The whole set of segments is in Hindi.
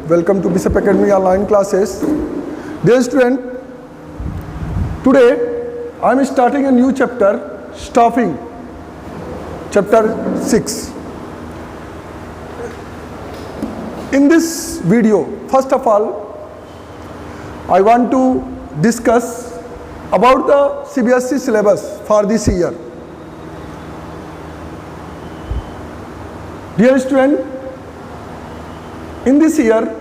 welcome to Bishop Academy online classes. Dear student, today I am starting a new chapter, staffing, chapter 6. In this video, first of all, I want to discuss about the CBSE syllabus for this year. Dear student, in this year,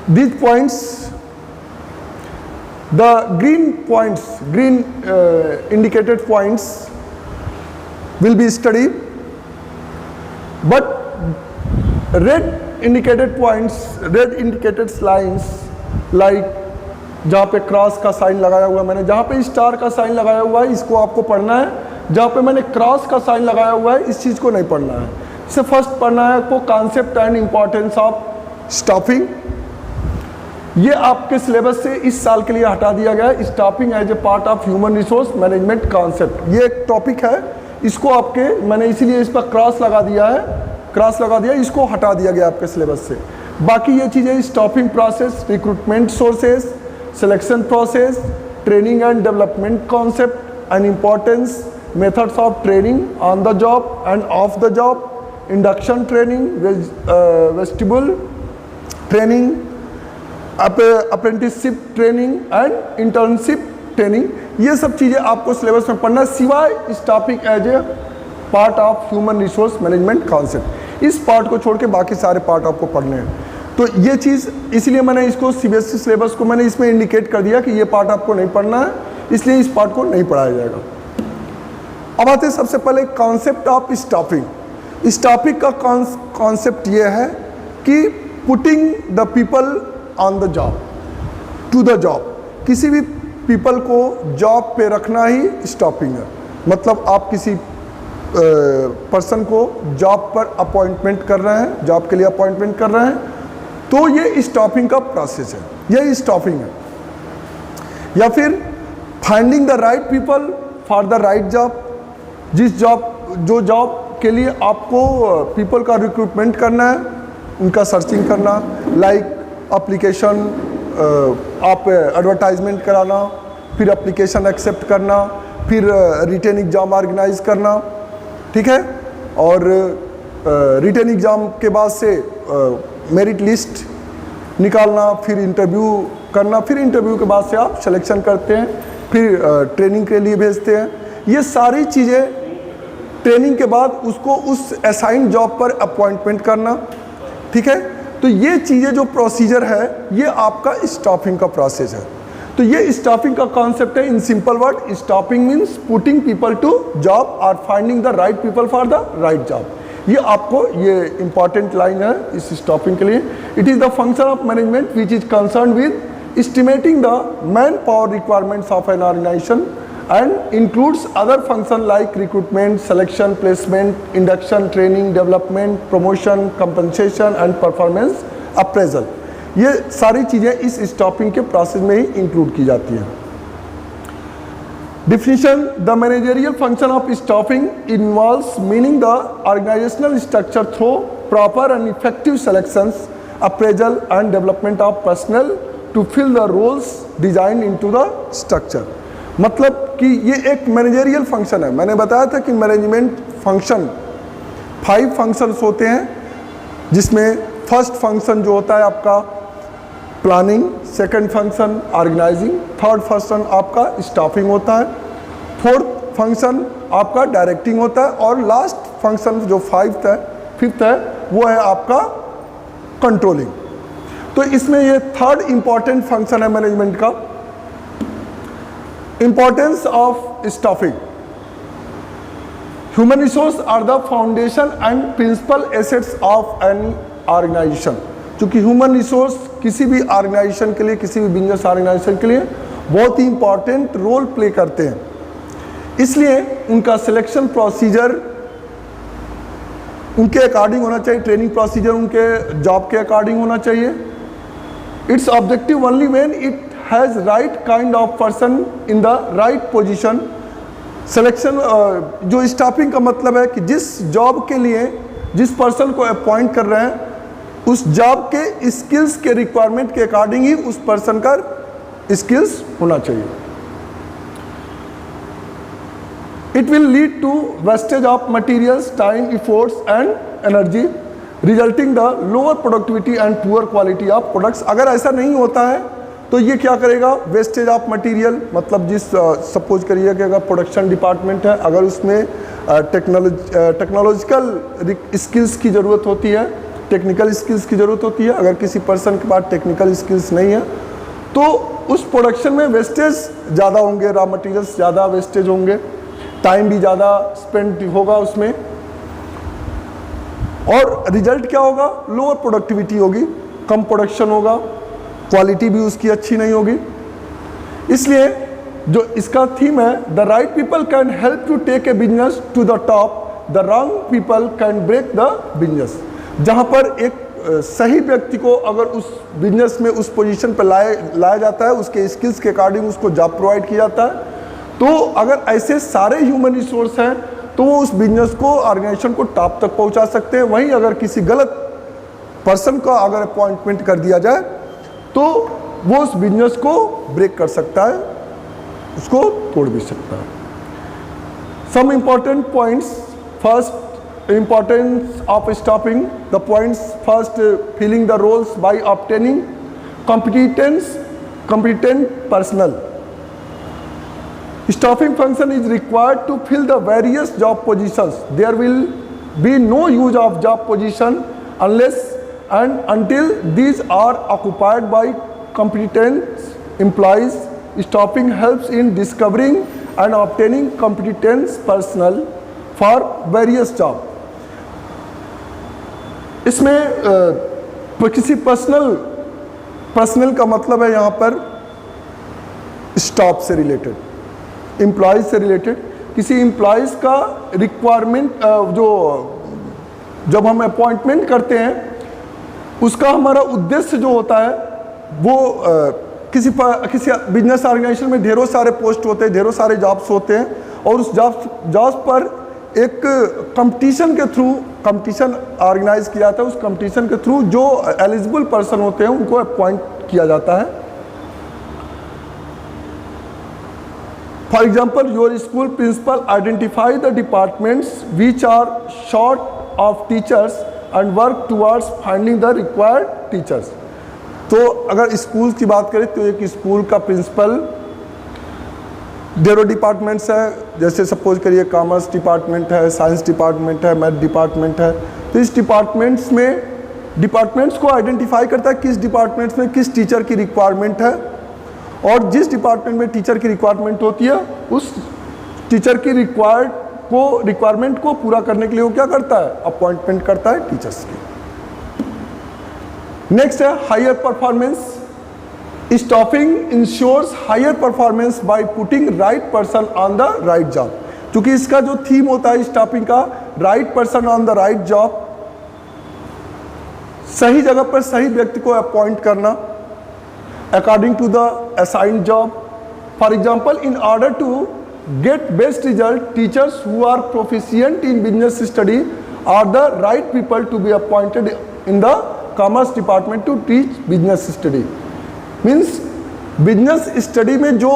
these points, the green points, indicated points will be studied, but red indicated points, red indicated lines, like जहाँ पे क्रॉस का साइन लगाया हुआ है मैंने, जहाँ पे स्टार का साइन लगाया हुआ है इसको आपको पढ़ना है, जहाँ पे मैंने क्रॉस का साइन लगाया हुआ है इस चीज़ को नहीं पढ़ना है। इससे फर्स्ट पढ़ना है आपको concept and importance of staffing. ये आपके सिलेबस से इस साल के लिए हटा दिया गया है। Staffing as a part of human resource management concept, ये एक टॉपिक है, इसको आपके मैंने इसीलिए इस पर क्रॉस लगा दिया है, क्रॉस लगा दिया, इसको हटा दिया गया आपके सिलेबस से। बाकी ये चीज़ें staffing process, recruitment sources, selection process, training and development concept and importance, methods of training on the job and of the job, induction training, vestibule training, apprenticeship training and internship training, ये सब चीज़ें आपको सिलेबस में पढ़ना है, सिवाय staffing as a part of human resource management concept. इस पार्ट को छोड़ के बाकी सारे पार्ट आपको पढ़ने हैं। तो ये चीज़ इसलिए मैंने इसको सीबीएसई सिलेबस को मैंने इसमें इंडिकेट कर दिया कि ये पार्ट आपको नहीं पढ़ना है, इसलिए इस पार्ट को नहीं पढ़ाया जाएगा। अब आते हैं सबसे पहले कॉन्सेप्ट ऑफ स्टाफिंग। स्टाफिंग का कॉन्सेप्ट ये है कि putting the people on the job, to the job, किसी भी पीपल को जॉब पे रखना ही स्टाफिंग है। मतलब आप किसी पर्सन को जॉब पर अपॉइंटमेंट कर रहे हैं, जॉब के लिए अपॉइंटमेंट कर रहे हैं, तो ये स्टाफिंग का प्रोसेस है, ये स्टाफिंग है। या फिर finding the right people for the right job, जो जॉब के लिए आपको पीपल का रिक्रूटमेंट करना है, उनका सर्चिंग करना, लाइक एप्लीकेशन, आप एडवर्टाइजमेंट कराना, फिर एप्लीकेशन एक्सेप्ट करना, फिर रिटेन एग्ज़ाम ऑर्गेनाइज करना, ठीक है, और रिटेन एग्ज़ाम के बाद से मेरिट लिस्ट निकालना, फिर इंटरव्यू करना, फिर इंटरव्यू के बाद से आप सिलेक्शन करते हैं, फिर ट्रेनिंग के लिए भेजते हैं। ये सारी चीज़ें ट्रेनिंग के बाद उसको उस असाइंड जॉब पर अपॉइंटमेंट करना, ठीक है। तो ये चीज़ें जो प्रोसीजर है ये आपका स्टाफिंग का प्रोसेस है। तो ये स्टाफिंग का कॉन्सेप्ट है। In simple word, staffing means putting people to job और finding the right people for the right job. ये आपको ये इंपॉर्टेंट लाइन है इस स्टाफिंग के लिए। It is the function of management which is concern with estimating the man power requirements of an organisation and includes other function like recruitment, selection, placement, induction, training, development, promotion, compensation and performance appraisal। ये सारी चीज़ें इस स्टाफिंग के प्रोसेस में ही इंक्लूड की जाती हैं। Definition: the managerial function of staffing involves meaning the organizational structure through proper and effective selections, appraisal and development of personnel to fill the roles designed into the structure। मतलब कि ये एक मैनेजरियल फंक्शन है। मैंने बताया था कि मैनेजमेंट फंक्शन 5 फंक्शंस होते हैं, जिसमें फर्स्ट फंक्शन जो होता है आपका planning, second function organising, third function आपका स्टाफिंग होता है, फोर्थ फंक्शन आपका डायरेक्टिंग होता है, और लास्ट फंक्शन जो फिफ्थ है वो है आपका कंट्रोलिंग। तो इसमें ये थर्ड इंपॉर्टेंट फंक्शन है मैनेजमेंट का। Importance of staffing. Human resource are the foundation and principal assets of an organization। क्योंकि ह्यूमन रिसोर्स किसी भी ऑर्गेनाइजेशन के लिए, किसी भी बिजनेस ऑर्गेनाइजेशन के लिए बहुत ही इंपॉर्टेंट रोल प्ले करते हैं, इसलिए उनका सिलेक्शन प्रोसीजर उनके अकॉर्डिंग होना चाहिए, ट्रेनिंग प्रोसीजर उनके जॉब के अकॉर्डिंग होना चाहिए। It's objective only when it has right kind of person in the right position। Selection जो स्टाफिंग का मतलब है कि जिस जॉब के लिए जिस पर्सन को अपॉइंट कर रहे हैं उस जॉब के स्किल्स के रिक्वायरमेंट के अकॉर्डिंग ही उस पर्सन का स्किल्स होना चाहिए। It will lead to wastage of materials, time, efforts and energy, resulting the lower productivity and poor quality of products. अगर ऐसा नहीं होता है तो ये क्या करेगा, वेस्टेज ऑफ मटेरियल, मतलब जिस सपोज करिए कि अगर प्रोडक्शन डिपार्टमेंट है, अगर उसमें टेक्नोलॉजिकल स्किल्स की ज़रूरत होती है, टेक्निकल स्किल्स की ज़रूरत होती है, अगर किसी पर्सन के पास टेक्निकल स्किल्स नहीं है तो उस प्रोडक्शन में वेस्टेज ज़्यादा होंगे, रॉ मटेरियल्स ज़्यादा वेस्टेज होंगे, टाइम भी ज़्यादा स्पेंड होगा उसमें, और रिजल्ट क्या होगा, लोअर प्रोडक्टिविटी होगी, कम प्रोडक्शन होगा, क्वालिटी भी उसकी अच्छी नहीं होगी। इसलिए जो इसका थीम है, the right people can help to take a business to the top, the wrong people can break the business. जहाँ पर एक सही व्यक्ति को अगर उस बिजनेस में उस पोजीशन पर लाया जाता है, उसके स्किल्स के अकॉर्डिंग उसको जॉब प्रोवाइड किया जाता है, तो अगर ऐसे सारे ह्यूमन रिसोर्स हैं तो वो उस बिजनेस को, ऑर्गेनाइजेशन को टॉप तक पहुंचा सकते हैं। वहीं अगर किसी गलत पर्सन का अगर अपॉइंटमेंट कर दिया जाए तो वो उस बिजनेस को ब्रेक कर सकता है, उसको तोड़ भी सकता है। Some important points, first importance of staffing, the points first, filling the roles by obtaining competent personnel. Staffing function is required to fill the various job positions. There will be no use of job position unless and until these are occupied by competent employees. Staffing helps in discovering and obtaining competent personnel for various jobs. इसमें किसी पर्सनल का मतलब है यहाँ पर स्टाफ से रिलेटेड, एम्प्लॉयज़ से रिलेटेड, किसी एम्प्लॉयज़ का रिक्वायरमेंट, जो जब हम अपॉइंटमेंट करते हैं उसका हमारा उद्देश्य जो होता है वो किसी बिजनेस ऑर्गेनाइजेशन में ढेरों सारे पोस्ट होते हैं, ढेरों सारे जॉब्स होते हैं, और उस जॉब्स पर एक कंपटीशन के थ्रू कंपटीशन ऑर्गेनाइज किया जाता है। उस कंपटीशन के थ्रू जो एलिजिबल पर्सन होते हैं उनको अपॉइंट किया जाता है। For example, your school principal identify the departments which are short of teachers and work towards finding the required teachers. तो अगर स्कूल की बात करें तो एक स्कूल का प्रिंसिपल, ढेरों डिपार्टमेंट्स हैं, जैसे सपोज करिए कॉमर्स डिपार्टमेंट है, साइंस डिपार्टमेंट है, मैथ डिपार्टमेंट है, तो इस डिपार्टमेंट्स को आइडेंटिफाई करता है किस डिपार्टमेंट्स में किस टीचर की रिक्वायरमेंट है, और जिस डिपार्टमेंट में टीचर की रिक्वायरमेंट होती है उस टीचर की रिक्वायरमेंट को पूरा करने के लिए वो क्या करता है, अपॉइंटमेंट करता है टीचर्स की। नेक्स्ट है higher performance. Staffing ensures higher performance by putting right person on the right job. क्योंकि इसका जो थीम होता है स्टाफिंग का, right person on the right job, सही जगह पर सही व्यक्ति को अपॉइंट करना according to the assigned job. For example, in order to get best result, teachers who are proficient in business study are the right people to be appointed in the commerce department to teach business study. Means business study में जो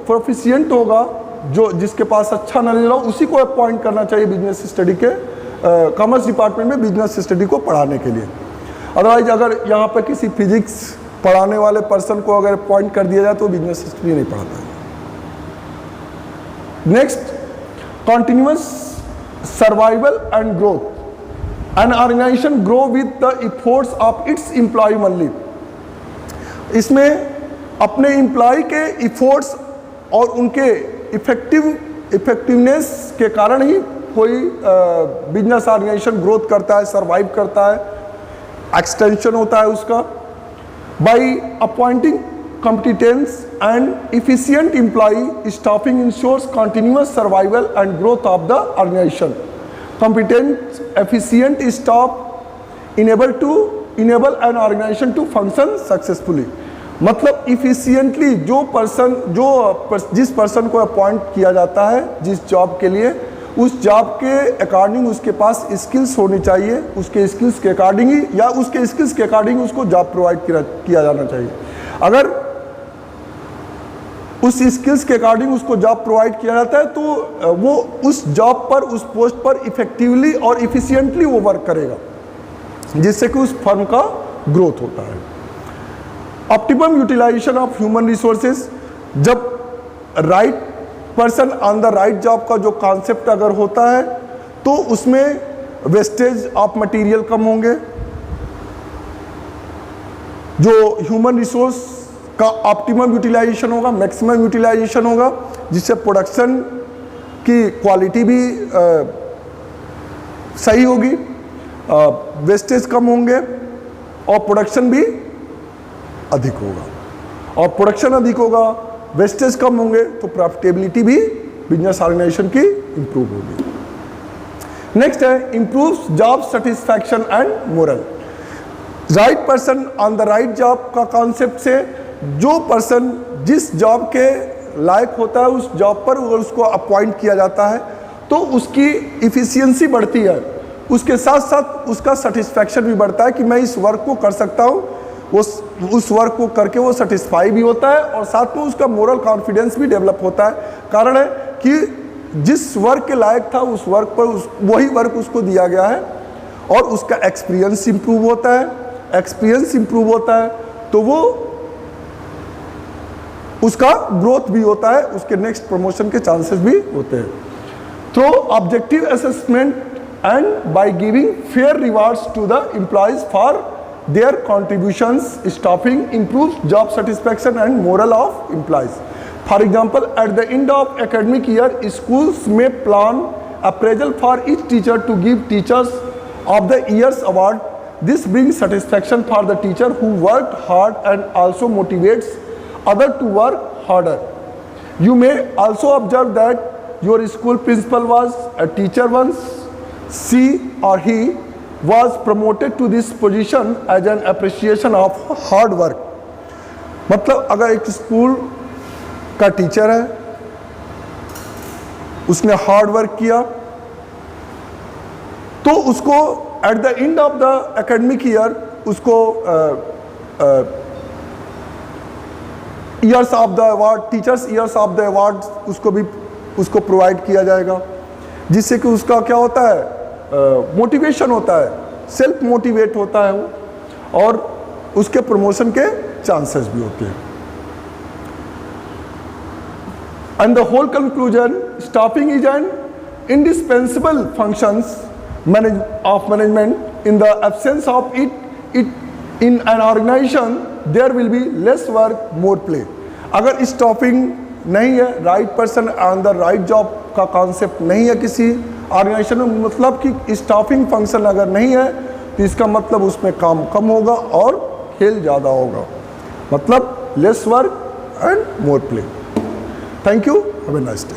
प्रोफिशिएंट होगा, जो जिसके पास अच्छा नॉलेज होगा, उसी को अपॉइंट करना चाहिए बिजनेस स्टडी के, कॉमर्स डिपार्टमेंट में बिजनेस स्टडी को पढ़ाने के लिए। अदरवाइज अगर यहाँ पर किसी फिजिक्स पढ़ाने वाले पर्सन को अगर अपॉइंट कर दिया जाए तो बिजनेस स्टडी नहीं पढ़ाता है। Next, continuous survival and growth. An organisation grow with the efforts of its employee only. इसमें अपने एम्प्लॉय के एफर्ट्स और उनके इफेक्टिवनेस के कारण ही कोई बिजनेस ऑर्गेनाइजेशन ग्रोथ करता है, सरवाइव करता है, एक्सटेंशन होता है उसका। By appointing competence and efficient employee, staffing ensures continuous survival and growth of the organisation. Competent efficient staff enable an organisation to function successfully. मतलब इफिशिएंटली जिस पर्सन को अपॉइंट किया जाता है जिस जॉब के लिए, उस जॉब के अकॉर्डिंग उसके पास स्किल्स होनी चाहिए, उसके स्किल्स के अकॉर्डिंग ही या उसके स्किल्स के अकॉर्डिंग उसको जॉब प्रोवाइड किया जाना चाहिए। अगर उस स्किल्स के अकॉर्डिंग उसको जॉब प्रोवाइड किया जाता है तो वो उस जॉब पर, उस पोस्ट पर इफेक्टिवली और इफिशिएंटली वो वर्क करेगा, जिससे कि उस फर्म का ग्रोथ होता है। Optimum utilisation of human resources, जब right person on the right job का जो कॉन्सेप्ट अगर होता है तो उसमें वेस्टेज ऑफ मटेरियल कम होंगे, जो ह्यूमन रिसोर्स का ऑप्टिमम यूटिलाइजेशन होगा, मैक्सिमम यूटिलाइजेशन होगा, जिससे प्रोडक्शन की क्वालिटी भी सही होगी, वेस्टेज कम होंगे और प्रोडक्शन भी अधिक होगा। और प्रोडक्शन अधिक होगा, वेस्टेज कम होंगे तो प्रॉफिटेबिलिटी भी बिजनेस ऑर्गेनाइजेशन की इंप्रूव होगी। नेक्स्ट है improves job satisfaction and moral. Right person on the right job का कॉन्सेप्ट से जो पर्सन जिस जॉब के लायक होता है उस जॉब पर अगर उसको अपॉइंट किया जाता है तो उसकी इफिशियंसी बढ़ती है, उसके साथ साथ उसका सेटिस्फैक्शन भी बढ़ता है कि मैं इस वर्क को कर सकता हूँ, उस वर्क को करके वो सेटिस्फाई भी होता है और साथ में उसका मोरल कॉन्फिडेंस भी डेवलप होता है। कारण है कि जिस वर्क के लायक था उस वर्क पर वही वर्क उसको दिया गया है और उसका एक्सपीरियंस इंप्रूव होता है। एक्सपीरियंस इंप्रूव होता है तो वो उसका ग्रोथ भी होता है, उसके नेक्स्ट प्रमोशन के चांसेस भी होते हैं। Through objective assessment and by giving fair rewards to the employees for their contributions, staffing improves job satisfaction and morale of employees. For example, at the end of academic year, schools may plan appraisal for each teacher to give teachers of the year's award. This brings satisfaction for the teacher who worked hard and also motivates others to work harder. You may also observe that your school principal was a teacher once. She or he was promoted to this position as an appreciation of hard work. मतलब अगर एक स्कूल का टीचर है, उसने हार्ड वर्क किया तो उसको at the end of the academic year उसको years of the award, teachers years of the award उसको प्रोवाइड किया जाएगा, जिससे कि उसका क्या होता है, मोटिवेशन होता है, सेल्फ मोटिवेट होता है वो और उसके प्रमोशन के चांसेस भी होते हैं। And the whole conclusion, staffing is an indispensable functions of management. In the absence of it in an organisation there will be less work more play. अगर स्टाफिंग नहीं है, right person on the right job का कॉन्सेप्ट नहीं है किसी ऑर्गेनाइजेशन में, मतलब कि स्टाफिंग फंक्शन अगर नहीं है तो इसका मतलब उसमें काम कम होगा और खेल ज़्यादा होगा, मतलब lace work and more play. Thank you, have a nice day.